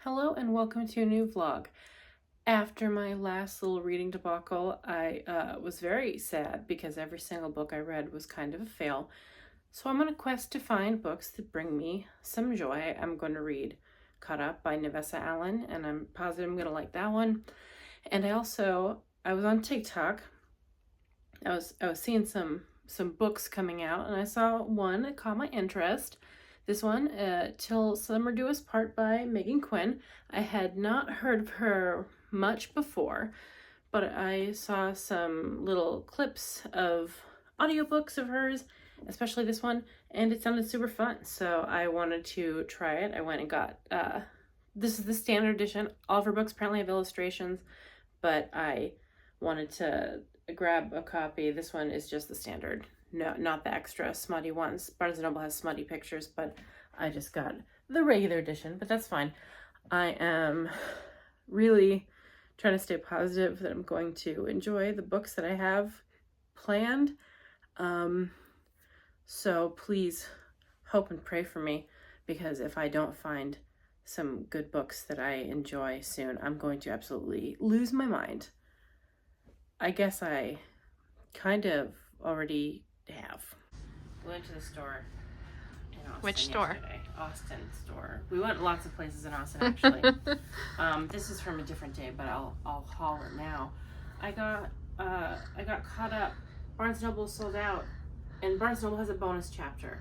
Hello and welcome to a new vlog. After my last little reading debacle, I was very sad because every single book I read was kind of a fail. So I'm on a quest to find books that bring me some joy. I'm going to read Caught Up by Nevessa Allen, and I'm positive I'm going to like that one. And I was on TikTok. I was seeing some books coming out, and I saw one that caught my interest. This one, Till Summer Do Us Part by Megan Quinn. I had not heard of her much before, but I saw some little clips of audiobooks of hers, especially this one, and it sounded super fun, so I wanted to try it. I went and got, this is the standard edition. All of her books apparently have illustrations, but I wanted to grab a copy. This one is just the standard. No, not the extra smutty ones. Barnes & Noble has smutty pictures, but I just got the regular edition, but that's fine. I am really trying to stay positive that I'm going to enjoy the books that I have planned. So please hope and pray for me, because if I don't find some good books that I enjoy soon, I'm going to absolutely lose my mind. I guess I kind of already have. We went to the store in Austin. Which store? Yesterday. Austin store. We went lots of places in Austin, actually. This is from a different day, but I'll haul it now. I got caught up. Barnes & Noble sold out, and Barnes & Noble has a bonus chapter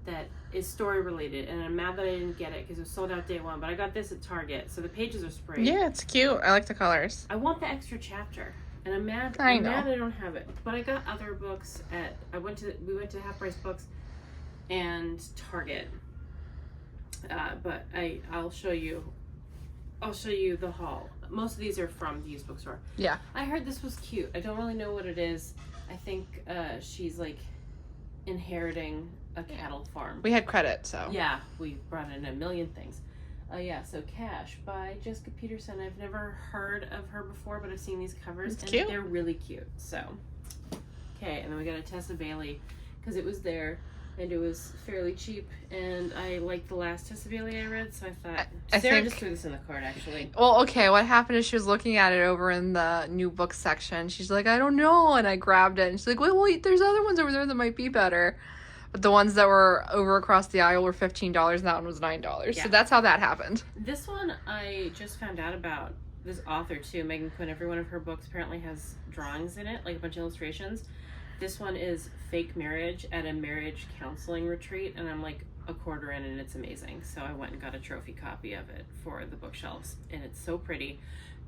that is story related, and I'm mad that I didn't get it because it was sold out day one, but I got this at Target, so the pages are sprayed. Yeah, it's cute. I like the colors. I want the extra chapter. And I'm mad I don't have it. But I got other books we went to Half Price Books and Target. But I'll show you the haul. Most of these are from the used bookstore. Yeah. I heard this was cute. I don't really know what it is. I think she's like inheriting a cattle farm. We had credit, so. Yeah, we brought in a million things. So Cash by Jessica Peterson. I've never heard of her before, but I've seen these covers. It's and cute. They're really cute. So, okay, and then we got a Tessa Bailey because it was there and it was fairly cheap, and I liked the last Tessa Bailey I read, so I thought Sarah just threw this in the cart actually. Well, okay, what happened is she was looking at it over in the new book section. She's like, I don't know, and I grabbed it, and she's like, wait, there's other ones over there that might be better. But the ones that were over across the aisle were $15, and that one was $9. Yeah. So that's how that happened. This one, I just found out about this author too, Megan Quinn. Every one of her books apparently has drawings in it, like a bunch of illustrations. This one is Fake Marriage at a Marriage Counseling Retreat, and I'm like a quarter in, and it's amazing. So I went and got a trophy copy of it for the bookshelves, and it's so pretty.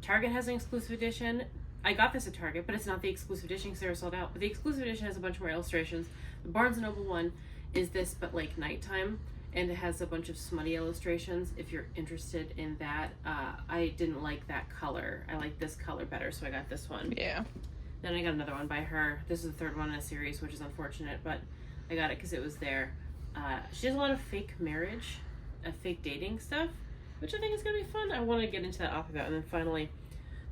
Target has an exclusive edition. I got this at Target, but it's not the exclusive edition because they were sold out. But the exclusive edition has a bunch more illustrations. The Barnes & Noble one is this, but like nighttime, and it has a bunch of smutty illustrations. If you're interested in that, I didn't like that color. I like this color better, so I got this one. Yeah. Then I got another one by her. This is the third one in a series, which is unfortunate, but I got it because it was there. She does a lot of fake marriage, fake dating stuff, which I think is going to be fun. I want to get into that author though. And then finally,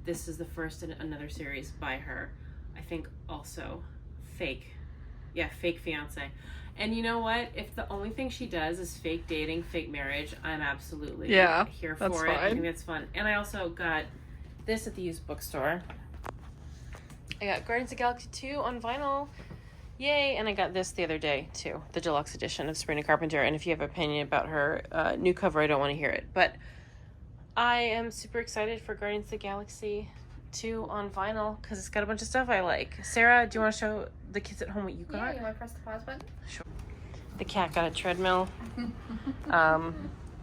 this is the first in another series by her. I think also Fake Fiance. And you know what? If the only thing she does is fake dating, fake marriage, I'm absolutely here for it. I think that's fun. And I also got this at the used bookstore. I got Guardians of the Galaxy 2 on vinyl. Yay! And I got this the other day too, the deluxe edition of Sabrina Carpenter. And if you have an opinion about her new cover, I don't want to hear it. But I am super excited for Guardians of the Galaxy 2 on vinyl because it's got a bunch of stuff I like. Sarah, do you want to show the kids at home what you got? Yeah, you want to press the pause button? Sure. The cat got a treadmill.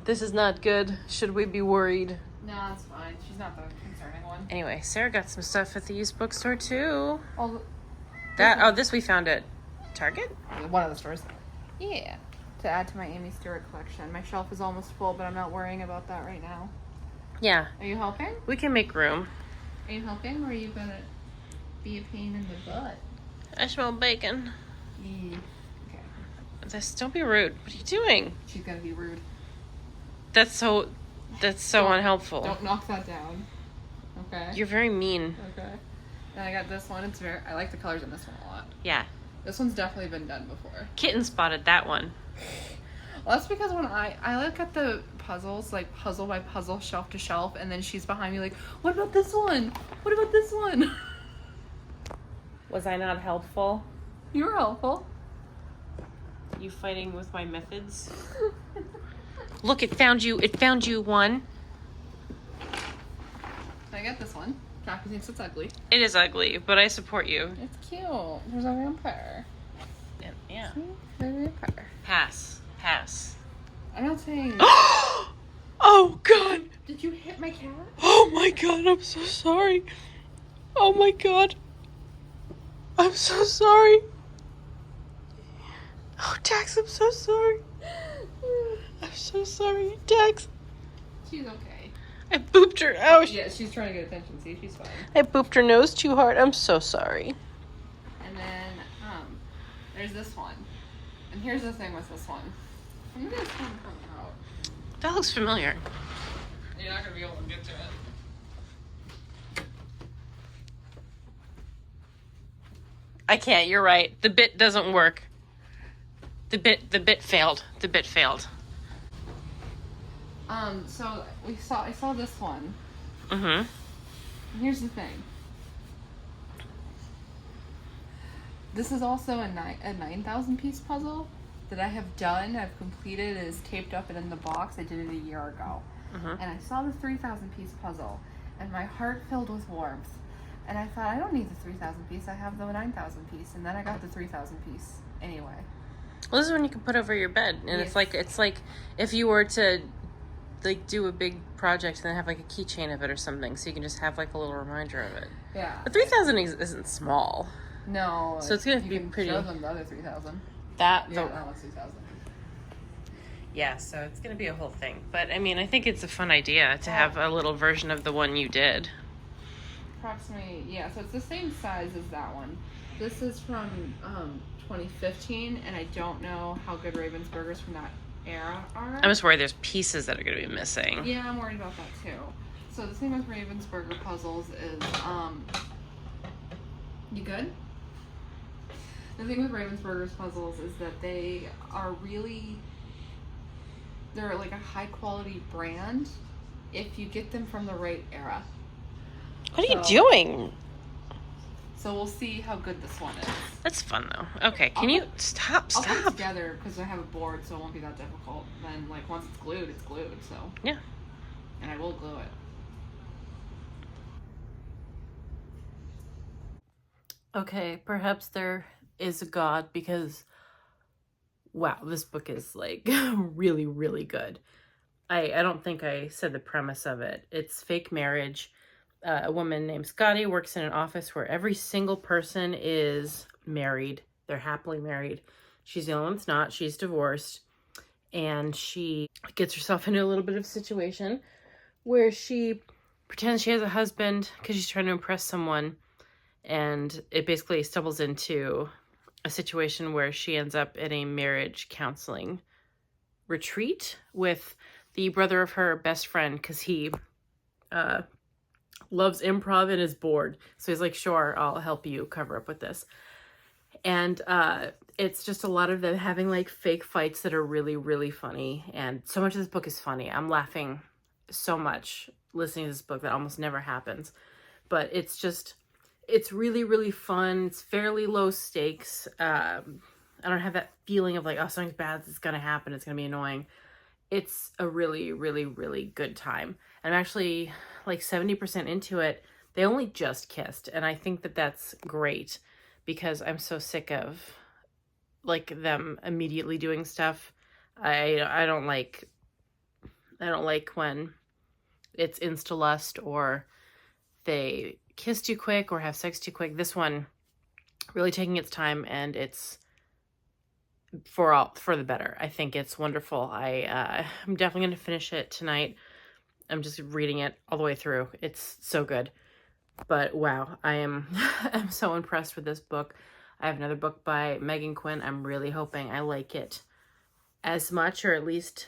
This is not good. Should we be worried? No, that's fine. She's not the concerning one. Anyway, Sarah got some stuff at the used bookstore too. Oh, This we found at Target? one of the stores. Yeah. To add to my Amy Stewart collection. My shelf is almost full, but I'm not worrying about that right now. Yeah. Are you helping? We can make room. Are you helping, or are you gonna be a pain in the butt? I smell bacon. Yeah. Okay. Don't be rude. What are you doing? She's gonna be rude. That's so unhelpful. Don't knock that down. Okay. You're very mean. Okay. Then I got this one. I like the colors in this one a lot. Yeah. This one's definitely been done before. Kitten spotted that one. Well, that's because when I look at the puzzles, like puzzle by puzzle, shelf to shelf, and then she's behind me like, what about this one? What about this one? Was I not helpful? You were helpful. You fighting with my methods? Look, it found you. It found you one. I get this one. Cappie thinks it's ugly. It is ugly, but I support you. It's cute. There's a vampire. Yeah. See? There's a vampire. Pass. Pass. I'm not saying. Oh, God. Did you hit my cat? Oh, my God. I'm so sorry. Oh, my God. I'm so sorry. Oh, Dax, I'm so sorry. I'm so sorry, Dax. She's okay. I booped her. Oh, Yeah, she's trying to get attention. See, she's fine. I booped her nose too hard. I'm so sorry. And then, there's this one. And here's the thing with this one. When did this one come out? That looks familiar. You're not gonna be able to get to it. I can't. You're right. The bit doesn't work. The bit failed. The bit failed. So I saw this one. Mm-hmm. And here's the thing. This is also a 9,000 piece puzzle that I have done. I've completed. It is taped up and in the box. I did it a year ago. Mm-hmm. And I saw the 3,000 piece puzzle, and my heart filled with warmth. And I thought, I don't need the 3,000 piece. I have the 9,000 piece. And then I got the 3,000 piece anyway. Well, this is one you can put over your bed, and Yes. it's like if you were to like do a big project and then have like a keychain of it or something, so you can just have like a little reminder of it. Yeah. But 3,000 isn't small. No. So it's gonna you be can pretty. Show them the other 3,000. That Yeah, that one's 3,000. Yeah, so it's gonna be a whole thing. But I mean, I think it's a fun idea to have a little version of the one you did. Approximately, yeah. So it's the same size as that one. This is from 2015, and I don't know how good Ravensburgers from that era are. I'm just worried there's pieces that are gonna be missing. Yeah, I'm worried about that too. So the thing with Ravensburger puzzles is, you good? The thing with Ravensburger's puzzles is that they're like a high quality brand if you get them from the right era. What are you doing? So we'll see how good this one is. That's fun though. Okay, can you stop? I'll put it Stop. together because I have a board, so it won't be that difficult. Then, like, once it's glued, it's glued. So Yeah. and I will glue it. Okay, perhaps there is a God because, wow, this book is like really, really good. I don't think I said the premise of it. It's fake marriage. A woman named Scotty works in an office where every single person is married. They're happily married. She's the only one that's not. She's divorced. And she gets herself into a little bit of a situation where she pretends she has a husband because she's trying to impress someone. And it basically stumbles into a situation where she ends up in a marriage counseling retreat with the brother of her best friend because he loves improv and is bored. So he's like, sure, I'll help you cover up with this. And it's just a lot of them having like fake fights that are really, really funny. And so much of this book is funny. I'm laughing so much listening to this book that almost never happens. But it's really, really fun. It's fairly low stakes. I don't have that feeling of like, oh, something bad is going to happen. It's going to be annoying. It's a really, really, really good time. I'm actually like 70% into it. They only just kissed. And I think that that's great because I'm so sick of like them immediately doing stuff. I don't like when it's insta lust or they kiss too quick or have sex too quick. This one really taking its time, and it's for the better. I think it's wonderful. I'm definitely going to finish it tonight. I'm just reading it all the way through. It's so good. But wow, I'm so impressed with this book. I have another book by Megan Quinn. I'm really hoping I like it as much, or at least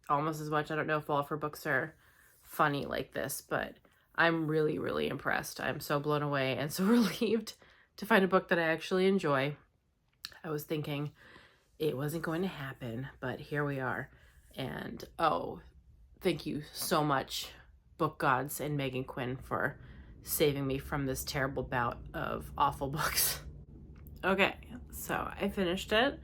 almost as much. I don't know if all of her books are funny like this, but I'm really, really impressed. I'm so blown away and so relieved to find a book that I actually enjoy. I was thinking it wasn't going to happen, but here we are. And oh, thank you so much, book gods and Megan Quinn, for saving me from this terrible bout of awful books. Okay, so I finished it.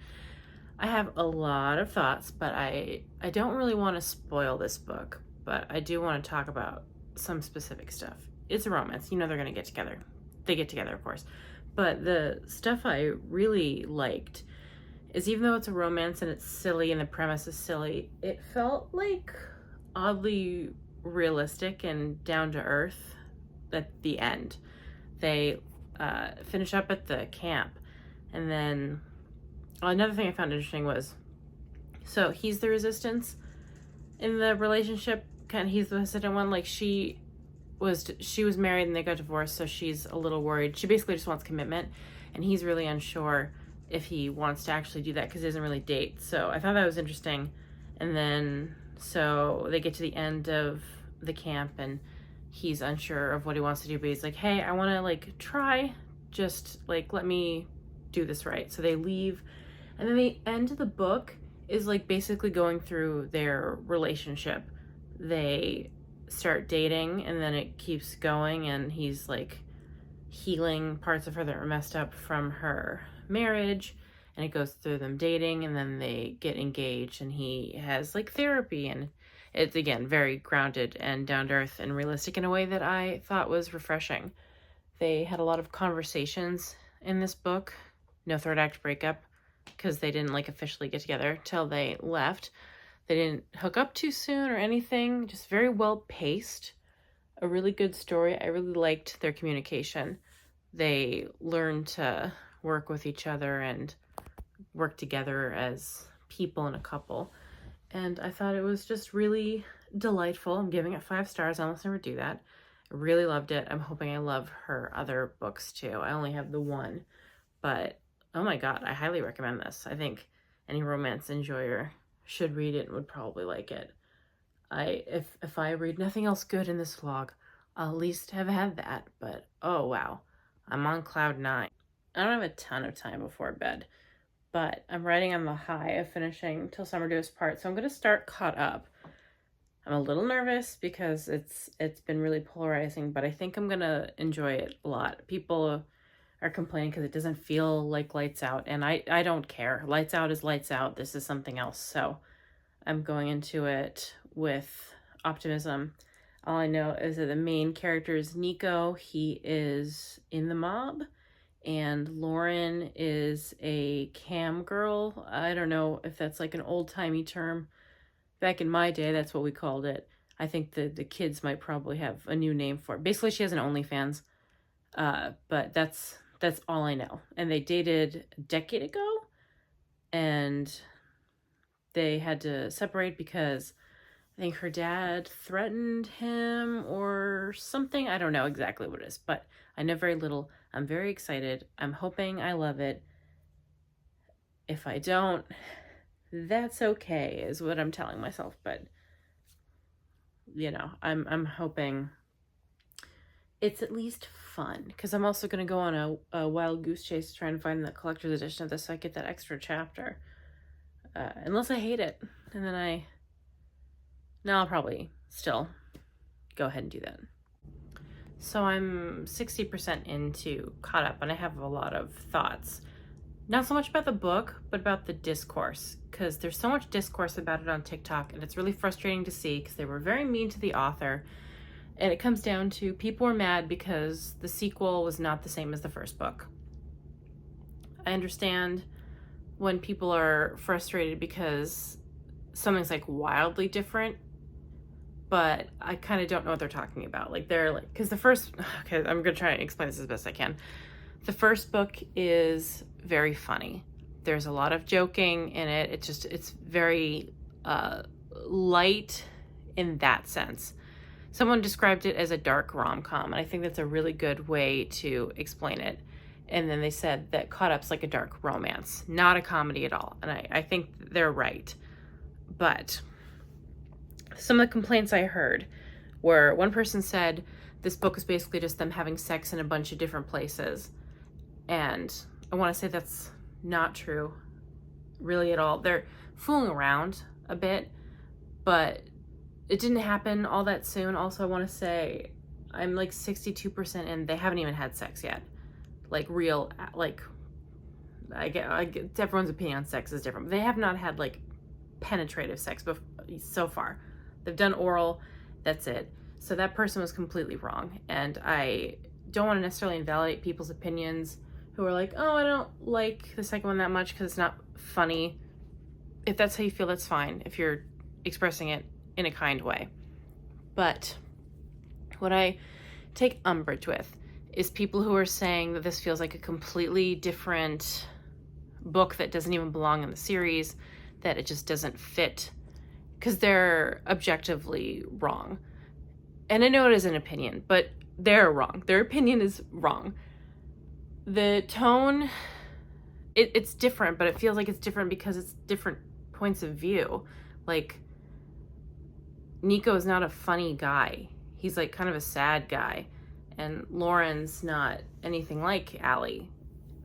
I have a lot of thoughts, but I don't really want to spoil this book, but I do want to talk about some specific stuff. It's a romance. You know they're going to get together. They get together, of course. But the stuff I really liked is, even though it's a romance and it's silly and the premise is silly, it felt like oddly realistic and down to earth at the end. They finish up at the camp, and then another thing I found interesting was, so he's the resistance in the relationship, kind of, he's the hesitant one. Like she was married and they got divorced, so she's a little worried. She basically just wants commitment, and he's really unsure if he wants to actually do that because he doesn't really date. So I thought that was interesting. And then so they get to the end of the camp and he's unsure of what he wants to do, but he's like, hey, I want to like try, just like let me do this right. So they leave, and then the end of the book is like basically going through their relationship. They start dating and then it keeps going, and he's like healing parts of her that were messed up from her marriage, and it goes through them dating, and then they get engaged, and he has like therapy, and it's again very grounded and down to earth and realistic in a way that I thought was refreshing. They had a lot of conversations in this book. No third act breakup, because they didn't like officially get together till they left. They didn't hook up too soon or anything, just very well paced. A really good story. I really liked their communication. They learned to work with each other and work together as people and a couple. And I thought it was just really delightful. I'm giving it 5 stars. I almost never do that. I really loved it. I'm hoping I love her other books too. I only have the one, but oh my God, I highly recommend this. I think any romance enjoyer should read it and would probably like it. If I read nothing else good in this vlog, I'll at least have had that. But oh wow, I'm on cloud 9. I don't have a ton of time before bed, but I'm riding on the high of finishing Till Summer Do Us Part, so I'm going to start Caught Up. I'm a little nervous because it's been really polarizing, but I think I'm going to enjoy it a lot. People are complaining because it doesn't feel like Lights Out, and I don't care. Lights Out is Lights Out. This is something else, so I'm going into it with optimism. All I know is that the main character is Nico. He is in the mob, and Lauren is a cam girl. I don't know if that's like an old-timey term. Back in my day, that's what we called it. I think the kids might probably have a new name for it. Basically, she has an OnlyFans, but that's all I know. And they dated a decade ago, and they had to separate because I think her dad threatened him or something. I don't know exactly what it is, but I know very little. I'm very excited. I'm hoping I love it. If I don't, that's okay, is what I'm telling myself. But you know, I'm hoping it's at least fun, because I'm also going to go on a wild goose chase trying to find the collector's edition of this so I get that extra chapter. Unless I hate it, and then I'll probably still go ahead and do that. So I'm 60% into Caught Up, and I have a lot of thoughts. Not so much about the book, but about the discourse, because there's so much discourse about it on TikTok, and it's really frustrating to see because they were very mean to the author. And it comes down to people were mad because the sequel was not the same as the first book. I understand when people are frustrated because something's like wildly different, but I kind of don't know what they're talking about. Like they're like, because okay, I'm going to try and explain this as best I can. The first book is very funny. There's a lot of joking in it. It's very light in that sense. Someone described it as a dark rom-com, and I think that's a really good way to explain it. And then they said that Caught Up's like a dark romance, not a comedy at all. And I think they're right. But some of the complaints I heard were, one person said this book is basically just them having sex in a bunch of different places. And I want to say that's not true. really at all. They're fooling around a bit, but it didn't happen all that soon. Also, I want to say I'm like 62% in. They haven't even had sex yet. Like real, like I get everyone's opinion on sex is different. But they have not had like penetrative sex so far. They've done oral. That's it. So that person was completely wrong. And I don't want to necessarily invalidate people's opinions who are like, oh, I don't like the second one that much because it's not funny. If that's how you feel, that's fine. If you're expressing it in a kind way. But what I take umbrage with is people who are saying that this feels like a completely different book that doesn't even belong in the series, that it just doesn't fit, because they're objectively wrong. And I know it is an opinion, but they're wrong. Their opinion is wrong. The tone, it's different, but it feels like it's different because it's different points of view. Like, Nico is not a funny guy. He's like kind of a sad guy. And Lauren's not anything like Allie.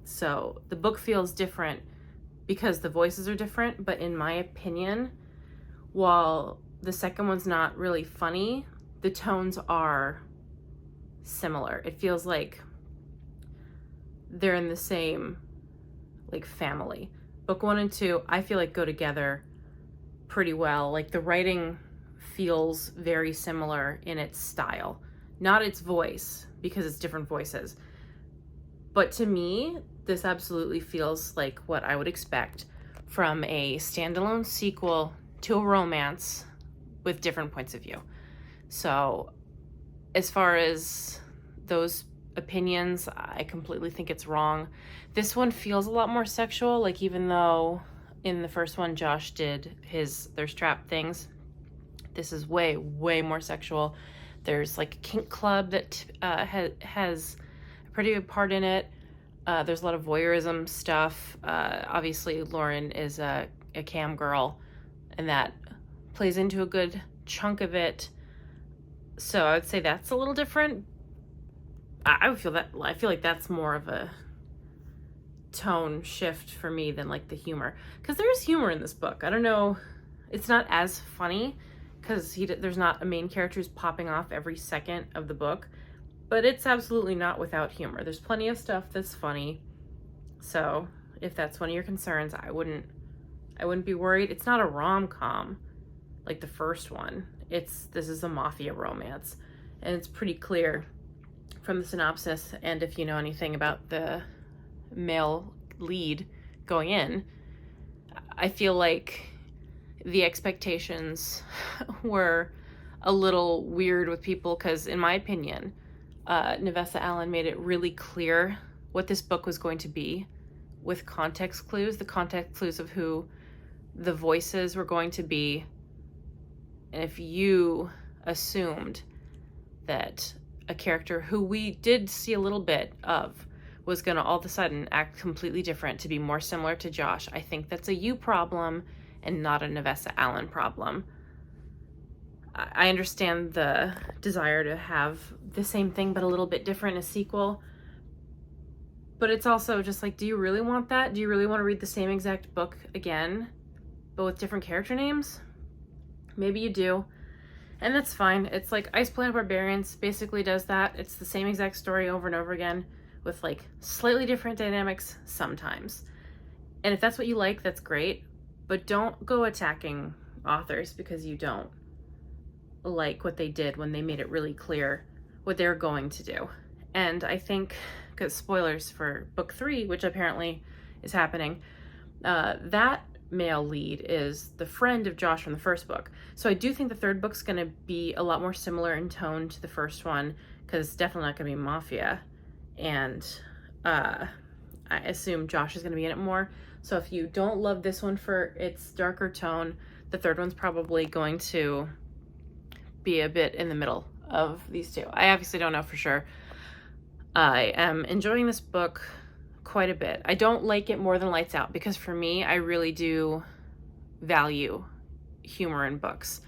So the book feels different because the voices are different. But in my opinion, while the second one's not really funny, the tones are similar. It feels like they're in the same like family. Book 1 and 2, I feel like go together pretty well. Like the writing feels very similar in its style. Not its voice, because it's different voices. But to me, this absolutely feels like what I would expect from a standalone sequel to a romance with different points of view. So as far as those opinions, I completely think it's wrong. This one feels a lot more sexual, like even though in the first one Josh did their strap things, this is way, way more sexual. There's like a kink club that has a pretty big part in it. There's a lot of voyeurism stuff. Obviously, Lauren is a cam girl, and that plays into a good chunk of it. So I would say that's a little different. I feel like that's more of a tone shift for me than like the humor, because there's humor in this book. I don't know, it's not as funny because there's not a main character who's popping off every second of the book, but it's absolutely not without humor. There's plenty of stuff that's funny. So if that's one of your concerns, I wouldn't be worried. It's not a rom-com like the first one. This is a mafia romance, and it's pretty clear from the synopsis. And if you know anything about the male lead going in, I feel like the expectations were a little weird with people, because in my opinion, Nevessa Allen made it really clear what this book was going to be with context clues, the context clues of who the voices were going to be. And if you assumed that a character who we did see a little bit of was going to all of a sudden act completely different to be more similar to Josh, I think that's a you problem and not a Nevessa Allen problem. I understand the desire to have the same thing but a little bit different in a sequel, but it's also just like, do you really want that? Do you really want to read the same exact book again, but with different character names? Maybe you do, and that's fine. It's like Ice Planet Barbarians basically does that. It's the same exact story over and over again with like slightly different dynamics sometimes. And if that's what you like, that's great, but don't go attacking authors because you don't like what they did when they made it really clear what they're going to do. And I think, because spoilers for book 3, which apparently is happening, that male lead is the friend of Josh from the first book. So I do think the third book's going to be a lot more similar in tone to the first one, because it's definitely not going to be mafia. And I assume Josh is going to be in it more. So if you don't love this one for its darker tone, the third one's probably going to be a bit in the middle of these two. I obviously don't know for sure. I am enjoying this book quite a bit. I don't like it more than Lights Out, because for me, I really do value humor in books.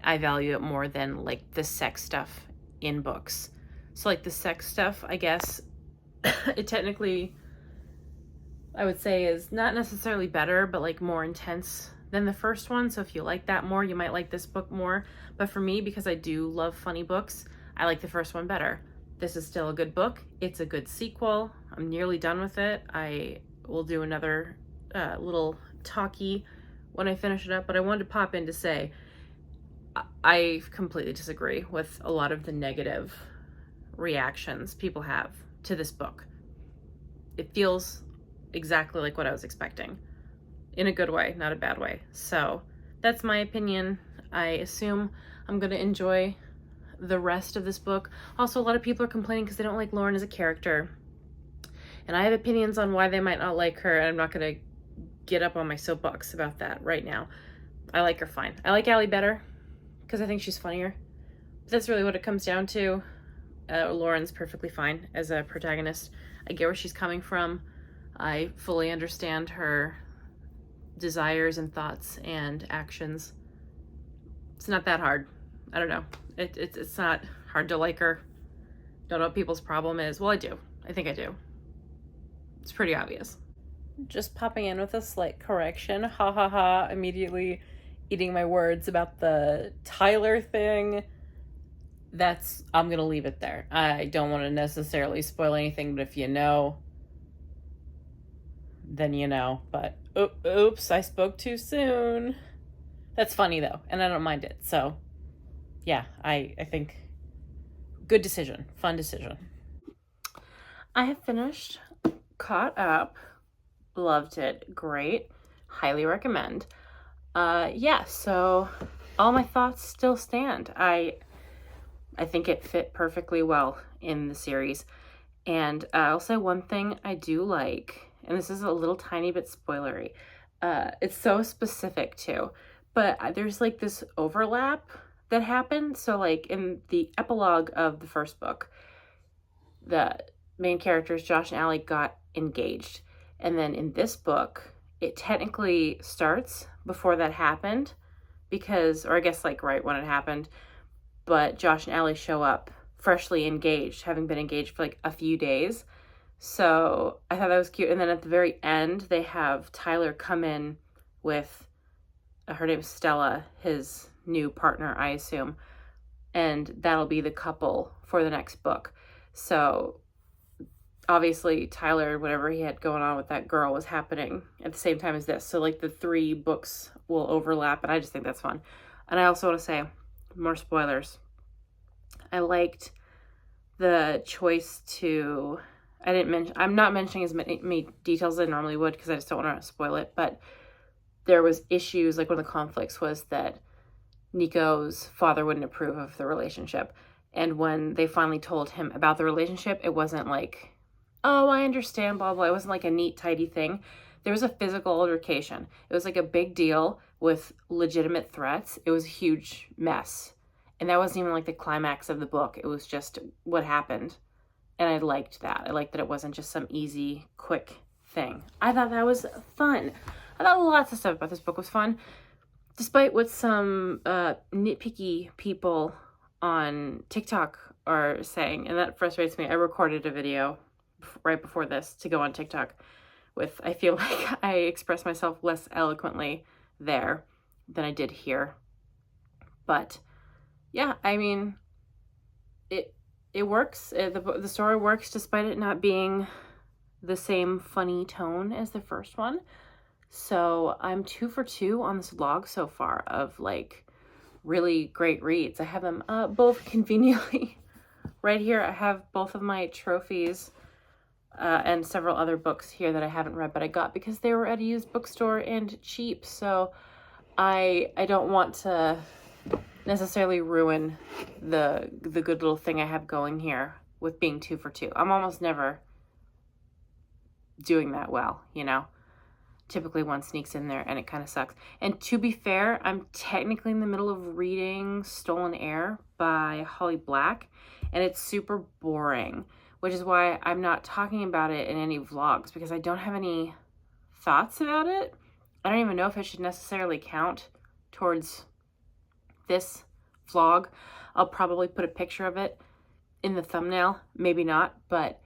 I value it more than like the sex stuff in books. So like the sex stuff, I guess it technically I would say is not necessarily better, but like more intense than the first one. So if you like that more, you might like this book more. But for me, because I do love funny books, I like the first one better. This is still a good book. It's a good sequel. I'm nearly done with it. I will do another little talkie when I finish it up, but I wanted to pop in to say I completely disagree with a lot of the negative reactions people have to this book. It feels exactly like what I was expecting, in a good way, not a bad way. So that's my opinion. I assume I'm going to enjoy the rest of this book. Also, a lot of people are complaining because they don't like Lauren as a character, and I have opinions on why they might not like her, and I'm not going to get up on my soapbox about that right now. I like her fine. I like Allie better because I think she's funnier. But that's really what it comes down to. Lauren's perfectly fine as a protagonist. I get where she's coming from. I fully understand her desires and thoughts and actions. It's not that hard. I don't know. It's not hard to like her. Don't know what people's problem is. Well, I do. I think I do. It's pretty obvious. Just popping in with a slight correction. Ha ha ha. Immediately eating my words about the Tyler thing. I'm going to leave it there. I don't want to necessarily spoil anything, but if you know, then you know. But oops, I spoke too soon. That's funny though, and I don't mind it. So yeah, I think good decision, fun decision. I have finished, caught up, loved it, great, highly recommend. Yeah, so all my thoughts still stand. I think it fit perfectly well in the series. And I'll say one thing I do like, and this is a little tiny bit spoilery. It's so specific too, but there's like this overlap that happened. So like in the epilogue of the first book, the main characters, Josh and Allie, got engaged. And then in this book, it technically starts before that happened or I guess like right when it happened, but Josh and Allie show up freshly engaged, having been engaged for like a few days. So I thought that was cute. And then at the very end, they have Tyler come in with, her name's Stella, his new partner, I assume. And that'll be the couple for the next book. So obviously Tyler, whatever he had going on with that girl was happening at the same time as this. So like the 3 books will overlap, and I just think that's fun. And I also want to say, more spoilers, I liked the choice to, I'm not mentioning as many details as I normally would because I just don't want to spoil it, but there was issues, like one of the conflicts was that Nico's father wouldn't approve of the relationship. And when they finally told him about the relationship, it wasn't like, oh, I understand, blah, blah. It wasn't like a neat, tidy thing. There was a physical altercation. It was like a big deal with legitimate threats. It was a huge mess. And that wasn't even like the climax of the book. It was just what happened. And I liked that. I liked that it wasn't just some easy, quick thing. I thought that was fun. I thought lots of stuff about this book was fun, despite what some nitpicky people on TikTok are saying. And that frustrates me. I recorded a video right before this to go on TikTok with, I feel like I expressed myself less eloquently there than I did here. But yeah, I mean, it works. The story works despite it not being the same funny tone as the first one. So I'm 2 for 2 on this vlog so far of like really great reads. I have them both conveniently right here. I have both of my trophies and several other books here that I haven't read, but I got because they were at a used bookstore and cheap. So I don't want to necessarily ruin the good little thing I have going here with being 2 for 2. I'm almost never doing that well, you know. Typically one sneaks in there and it kind of sucks. And to be fair, I'm technically in the middle of reading Stolen Air by Holly Black, and it's super boring, which is why I'm not talking about it in any vlogs, because I don't have any thoughts about it. I don't even know if it should necessarily count towards this vlog. I'll probably put a picture of it in the thumbnail, maybe not, but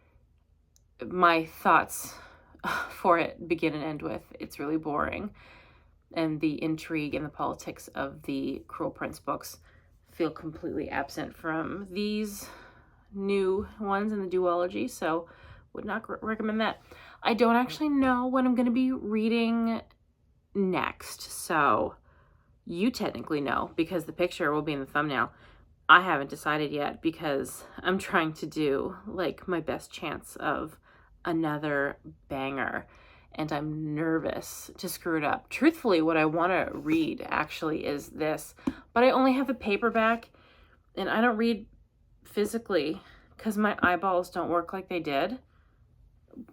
my thoughts for it begin and end with. It's really boring. And the intrigue and the politics of the Cruel Prince books feel completely absent from these new ones in the duology, so would not recommend that. I don't actually know what I'm going to be reading next, so you technically know because the picture will be in the thumbnail. I haven't decided yet because I'm trying to do like my best chance of another banger, and I'm nervous to screw it up. Truthfully, what I want to read actually is this, but I only have a paperback, and I don't read physically because my eyeballs don't work like they did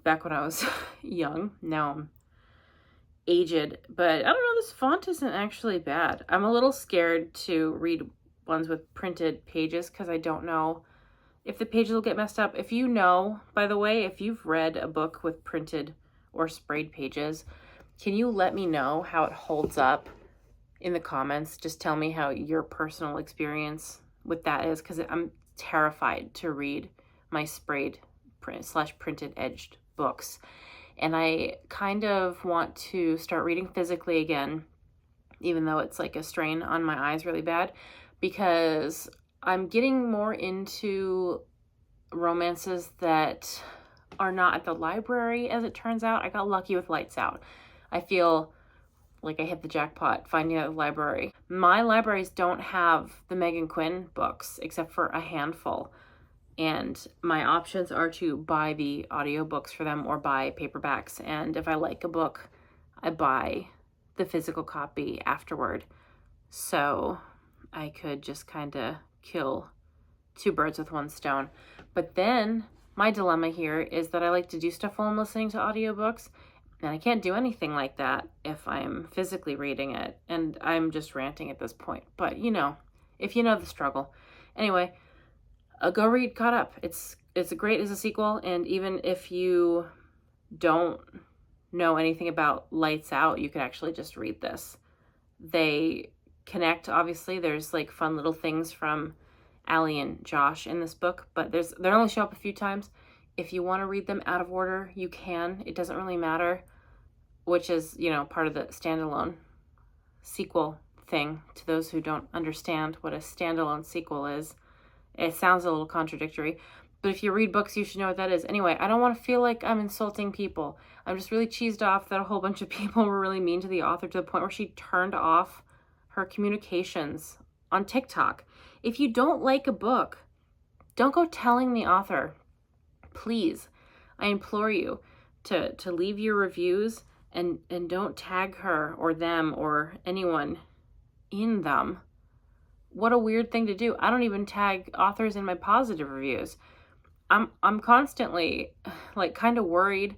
back when I was young. Now I'm aged, but I don't know, this font isn't actually bad. I'm a little scared to read ones with printed pages because I don't know if the pages will get messed up. If you know, by the way, if you've read a book with printed or sprayed pages, can you let me know how it holds up in the comments? Just tell me how your personal experience with that is, because I'm terrified to read my sprayed printed edged books. And I kind of want to start reading physically again, even though it's like a strain on my eyes really bad, because I'm getting more into romances that are not at the library, as it turns out. I got lucky with Lights Out. I feel like I hit the jackpot finding it at the library. My libraries don't have the Megan Quinn books except for a handful. And my options are to buy the audiobooks for them or buy paperbacks. And if I like a book, I buy the physical copy afterward. So I could just kind of kill two birds with one stone. But then my dilemma here is that I like to do stuff while I'm listening to audiobooks, and I can't do anything like that if I'm physically reading it. And I'm just ranting at this point. But you know, if you know the struggle. Anyway, go read Caught Up. It's great as a sequel, and even if you don't know anything about Lights Out, you could actually just read this. They connect, obviously. There's like fun little things from Allie and Josh in this book, but they only show up a few times. If you want to read them out of order, you can. It doesn't really matter, which is, you know, part of the standalone sequel thing. To those who don't understand what a standalone sequel is, it sounds a little contradictory, but if you read books, you should know what that is. Anyway, I don't want to feel like I'm insulting people. I'm just really cheesed off that a whole bunch of people were really mean to the author to the point where she turned off her communications on TikTok. If you don't like a book, don't go telling the author. Please, I implore you to leave your reviews and don't tag her or them or anyone in them. What a weird thing to do. I don't even tag authors in my positive reviews. I'm constantly like kind of worried.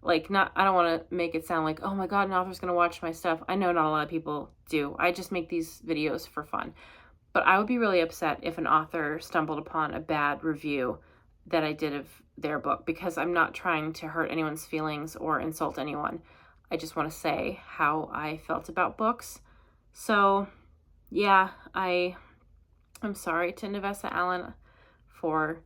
I don't want to make it sound like, oh my God, an author's going to watch my stuff. I know not a lot of people do. I just make these videos for fun. But I would be really upset if an author stumbled upon a bad review that I did of their book, because I'm not trying to hurt anyone's feelings or insult anyone. I just want to say how I felt about books. So yeah, I'm sorry to Nevessa Allen for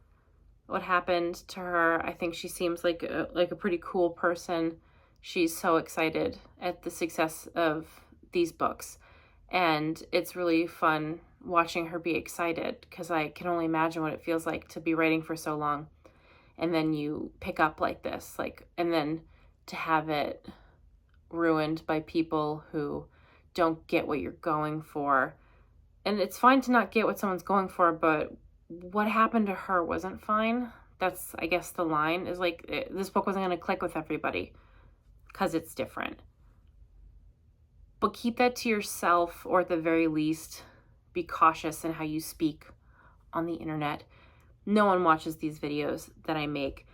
what happened to her. I think she seems like a pretty cool person. She's so excited at the success of these books, and it's really fun watching her be excited, because I can only imagine what it feels like to be writing for so long and then you pick up like this, and then to have it ruined by people who don't get what you're going for. And it's fine to not get what someone's going for, but what happened to her wasn't fine. That's, I guess, the line is this book wasn't going to click with everybody because it's different. But keep that to yourself, or at the very least, be cautious in how you speak on the internet. No one watches these videos that I make,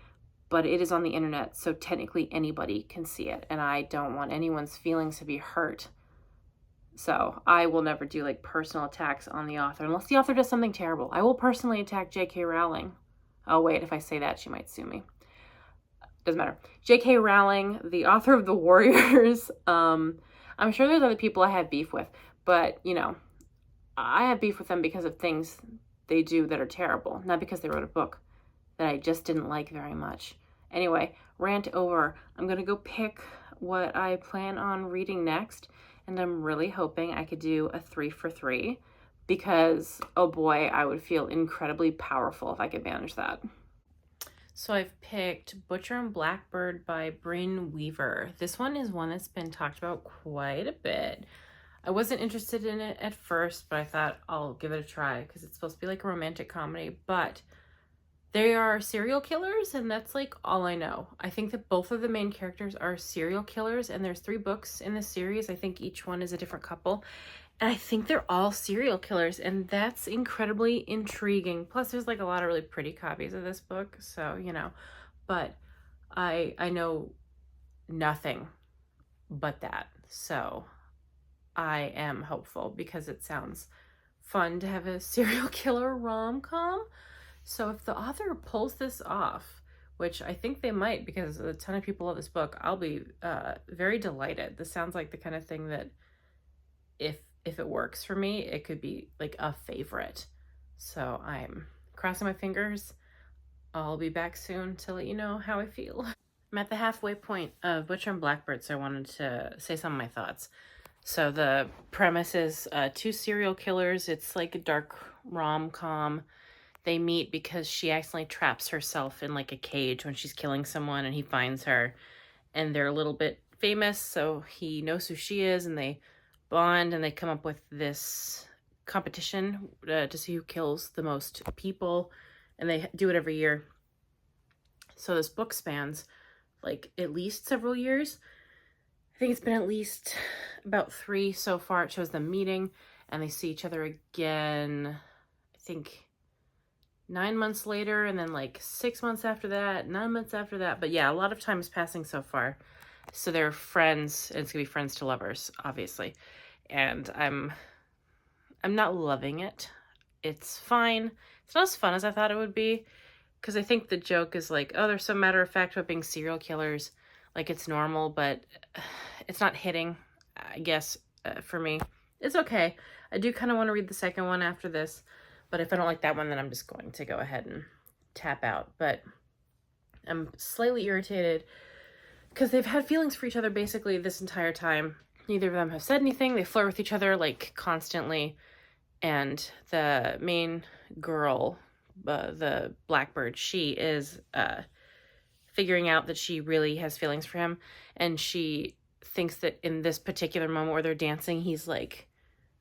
but it is on the internet, so technically anybody can see it, and I don't want anyone's feelings to be hurt. So I will never do personal attacks on the author unless the author does something terrible. I will personally attack J.K. Rowling. Oh wait, if I say that, she might sue me. Doesn't matter. J.K. Rowling, the author of The Warriors. I'm sure there's other people I have beef with, but I have beef with them because of things they do that are terrible, not because they wrote a book that I just didn't like very much. Anyway, rant over. I'm gonna go pick what I plan on reading next, and I'm really hoping I could do a 3 for 3 because, oh boy, I would feel incredibly powerful if I could manage that. So I've picked Butcher and Blackbird by Bryn Weaver. This one is one that's been talked about quite a bit. I wasn't interested in it at first, but I thought I'll give it a try because it's supposed to be like a romantic comedy, but they are serial killers, and that's like all I know. I think that both of the main characters are serial killers, and there's 3 books in this series. I think each one is a different couple, and I think they're all serial killers, and that's incredibly intriguing. Plus, there's like a lot of really pretty copies of this book, so, you know, but I know nothing but that, so I am hopeful because it sounds fun to have a serial killer rom-com. So if the author pulls this off, which I think they might because a ton of people love this book, I'll be very delighted. This sounds like the kind of thing that if it works for me, it could be like a favorite. So I'm crossing my fingers. I'll be back soon to let you know how I feel. I'm at the halfway point of Butcher and Blackbird, so I wanted to say some of my thoughts. So the premise is 2 serial killers. It's like a dark rom-com. They meet because she accidentally traps herself in like a cage when she's killing someone, and he finds her, and they're a little bit famous, so he knows who she is, and they bond, and they come up with this competition to see who kills the most people, and they do it every year. So this book spans like at least several years. I think it's been at least about 3 so far. It shows them meeting, and they see each other again, I think 9 months later, and then like 6 months after that, 9 months after that. But yeah, a lot of time is passing so far. So they're friends, and it's gonna be friends to lovers, obviously. And I'm not loving it. It's fine. It's not as fun as I thought it would be, because I think the joke is like, oh, they're so matter of fact about being serial killers, like it's normal, but it's not hitting, I guess, for me. It's okay. I do kind of want to read the second one after this, but if I don't like that one, then I'm just going to go ahead and tap out. But I'm slightly irritated because they've had feelings for each other basically this entire time. Neither of them have said anything. They flirt with each other like constantly. And the main girl, the Blackbird, she is figuring out that she really has feelings for him. And she thinks that in this particular moment where they're dancing, he's like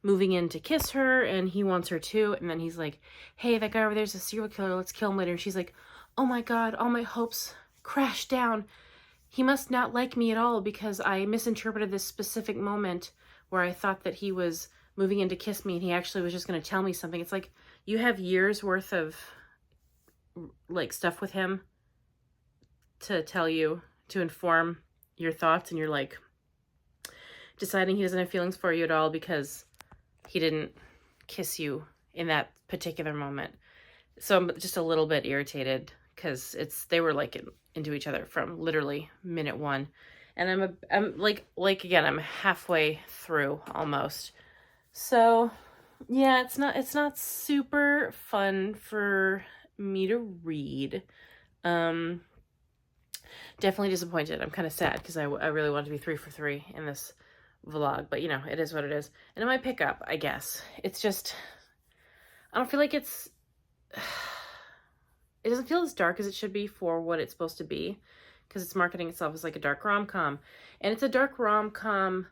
moving in to kiss her, and he wants her too. And then he's like, hey, that guy over there's a serial killer, let's kill him later. And she's like, oh my god, all my hopes crashed down. He must not like me at all because I misinterpreted this specific moment where I thought that he was moving in to kiss me, and he actually was just going to tell me something. It's like you have years worth of like stuff with him to tell you, to inform your thoughts, and you're like deciding he doesn't have feelings for you at all because he didn't kiss you in that particular moment. So I'm just a little bit irritated because they were like into each other from literally minute 1, and I'm like again, I'm halfway through almost. So yeah, it's not super fun for me to read. Definitely disappointed. I'm kind of sad because I really want to be 3 for 3 in this vlog, but you know, it is what it is. And it might pick up, I guess. It's just, I don't feel like it doesn't feel as dark as it should be for what it's supposed to be, because it's marketing itself as like a dark rom-com, and it's a dark rom-com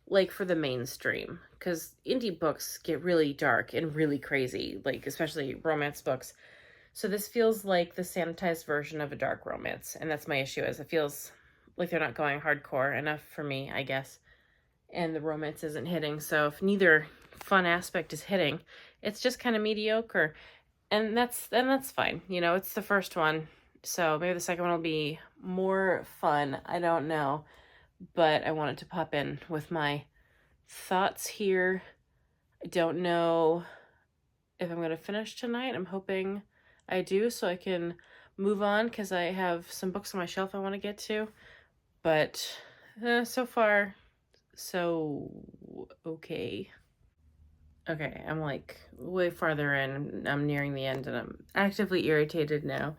like for the mainstream, because indie books get really dark and really crazy, like especially romance books. So this feels like the sanitized version of a dark romance, and that's my issue, is it feels like they're not going hardcore enough for me, I guess, and the romance isn't hitting. So if neither fun aspect is hitting, it's just kind of mediocre, and that's fine. You know, it's the first one, so maybe the second one will be more fun. I don't know, but I wanted to pop in with my thoughts here. I don't know if I'm going to finish tonight. I'm hoping I do, so I can move on, because I have some books on my shelf I want to get to. But so far, so okay. Okay, I'm like way farther in. I'm nearing the end, and I'm actively irritated now.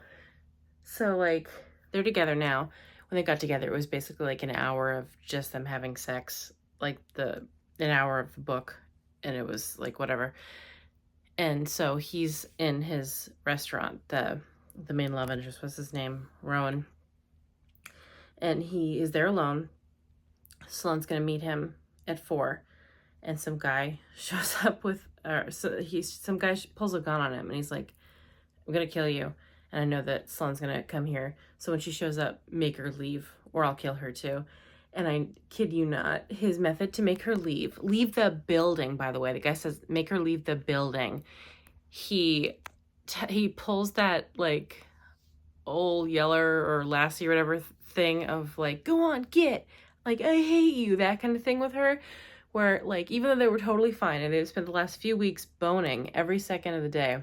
So like They're together now. When they got together, it was basically like an hour of just them having sex, like an hour of the book, and it was like whatever. And so he's in his restaurant, the main love interest, what's his name, Rowan, and he is there alone. Sloane's gonna meet him at 4, and some guy shows up with, some guy pulls a gun on him, and he's like, "I'm gonna kill you." And I know that Sloane's gonna come here. So when she shows up, make her leave, or I'll kill her too. And I kid you not, his method to make her leave the building, by the way, the guy says, make her leave the building. He pulls that like old yeller or lassie or whatever thing of like, go on, get, like, I hate you, that kind of thing with her. Where like, even though they were totally fine and they've spent the last few weeks boning every second of the day,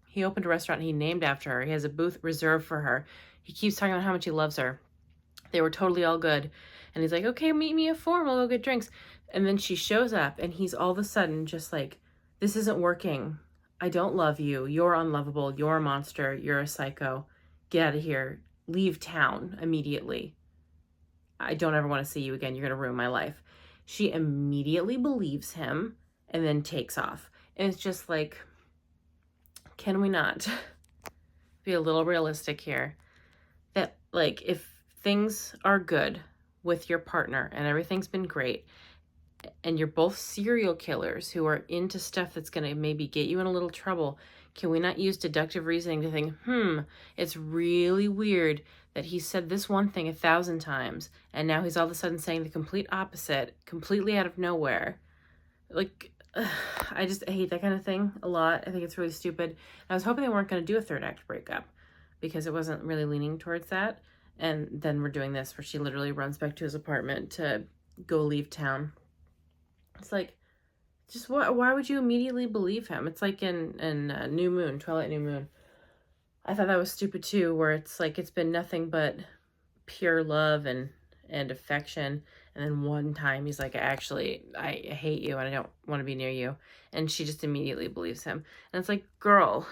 he opened a restaurant he named after her. He has a booth reserved for her. He keeps talking about how much he loves her. They were totally all good. And he's like, okay, meet me at 4, we'll go get drinks. And then she shows up and he's all of a sudden just like, this isn't working. I don't love you. You're unlovable. You're a monster. You're a psycho. Get out of here. Leave town immediately. I don't ever want to see you again. You're going to ruin my life. She immediately believes him and then takes off. And it's just like, can we not be a little realistic here? That like, if things are good with your partner and everything's been great, and you're both serial killers who are into stuff that's going to maybe get you in a little trouble, can we not use deductive reasoning to think, it's really weird that he said this one thing 1,000 times, and now he's all of a sudden saying the complete opposite, completely out of nowhere. Like, I just hate that kind of thing a lot. I think it's really stupid. I was hoping they weren't going to do a 3rd act breakup, because it wasn't really leaning towards that. And then we're doing this where she literally runs back to his apartment to go leave town. It's like, just why would you immediately believe him? It's like in New Moon, Twilight New Moon. I thought that was stupid too, where it's like, it's been nothing but pure love and affection. And then one time he's like, actually, I hate you and I don't want to be near you. And she just immediately believes him. And it's like, girl,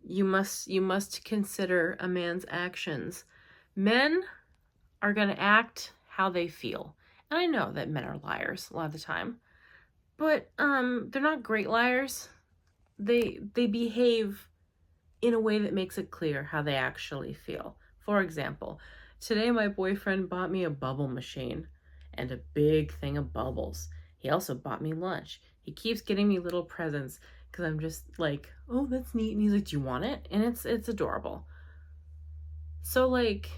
you must consider a man's actions. Men are going to act how they feel. And I know that men are liars a lot of the time, but they're not great liars. They behave in a way that makes it clear how they actually feel. For example, today my boyfriend bought me a bubble machine and a big thing of bubbles. He also bought me lunch. He keeps getting me little presents because I'm just like, oh, that's neat. And he's like, do you want it? And it's adorable. So like,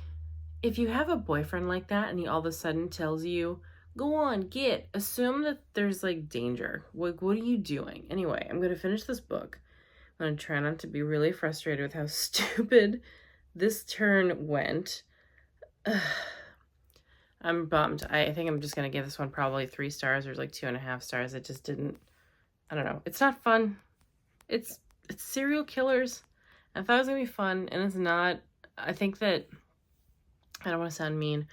if you have a boyfriend like that and he all of a sudden tells you, go on, assume that there's like danger. Like, what are you doing? Anyway, I'm going to finish this book. I'm going to try not to be really frustrated with how stupid this turn went. I'm bummed. I think I'm just going to give this one probably 3 stars or like 2.5 stars. It just didn't, I don't know. It's not fun. It's serial killers. I thought it was going to be fun and it's not. I think that, I don't want to sound mean.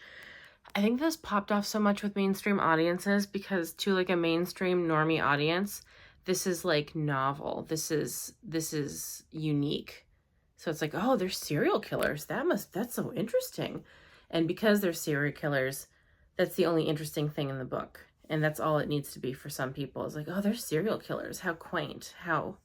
I think this popped off so much with mainstream audiences because to like a mainstream normie audience, this is like novel. This is unique. So it's like, oh, they're serial killers. That's so interesting. And because they're serial killers, that's the only interesting thing in the book. And that's all it needs to be for some people. It's like, oh, they're serial killers. How quaint. How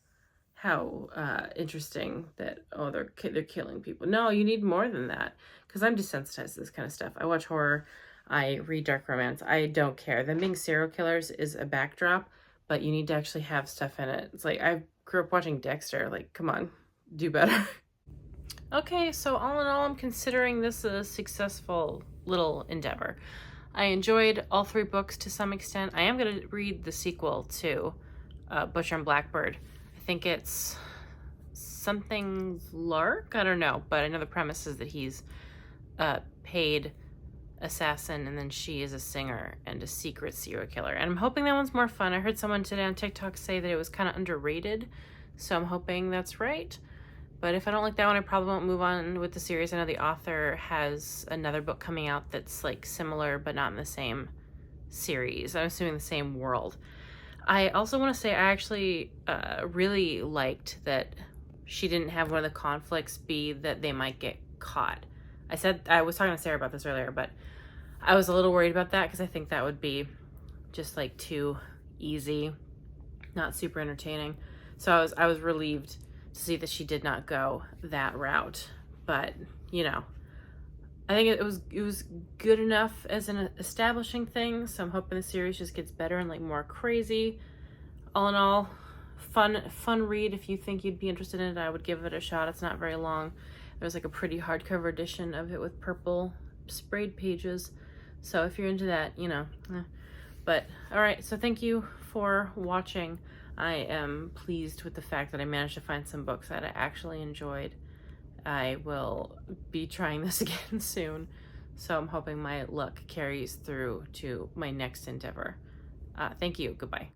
interesting that, oh, they're killing people. No, you need more than that. Because I'm desensitized to this kind of stuff. I watch horror. I read dark romance. I don't care. Them being serial killers is a backdrop, but you need to actually have stuff in it. It's like, I grew up watching Dexter. Like, come on, do better. Okay, so all in all, I'm considering this a successful little endeavor. I enjoyed all 3 books to some extent. I am going to read the sequel to Butcher and Blackbird. I think it's something Lark? I don't know, but I know the premise is that he's a paid assassin and then she is a singer and a secret serial killer. And I'm hoping that one's more fun. I heard someone today on TikTok say that it was kind of underrated, so I'm hoping that's right. But if I don't like that one, I probably won't move on with the series. I know the author has another book coming out that's like similar but not in the same series. I'm assuming the same world. I also want to say I actually really liked that she didn't have one of the conflicts be that they might get caught. I was talking to Sarah about this earlier, but I was a little worried about that because I think that would be just like too easy, not super entertaining. So I was relieved to see that she did not go that route. But, you know, I think it was good enough as an establishing thing. So I'm hoping the series just gets better and like more crazy. All in all, fun read. If you think you'd be interested in it, I would give it a shot. It's not very long. There's like a pretty hardcover edition of it with purple sprayed pages. So if you're into that, you know. But all right, so thank you for watching. I am pleased with the fact that I managed to find some books that I actually enjoyed. I will be trying this again soon. So I'm hoping my luck carries through to my next endeavor. Thank you. Goodbye.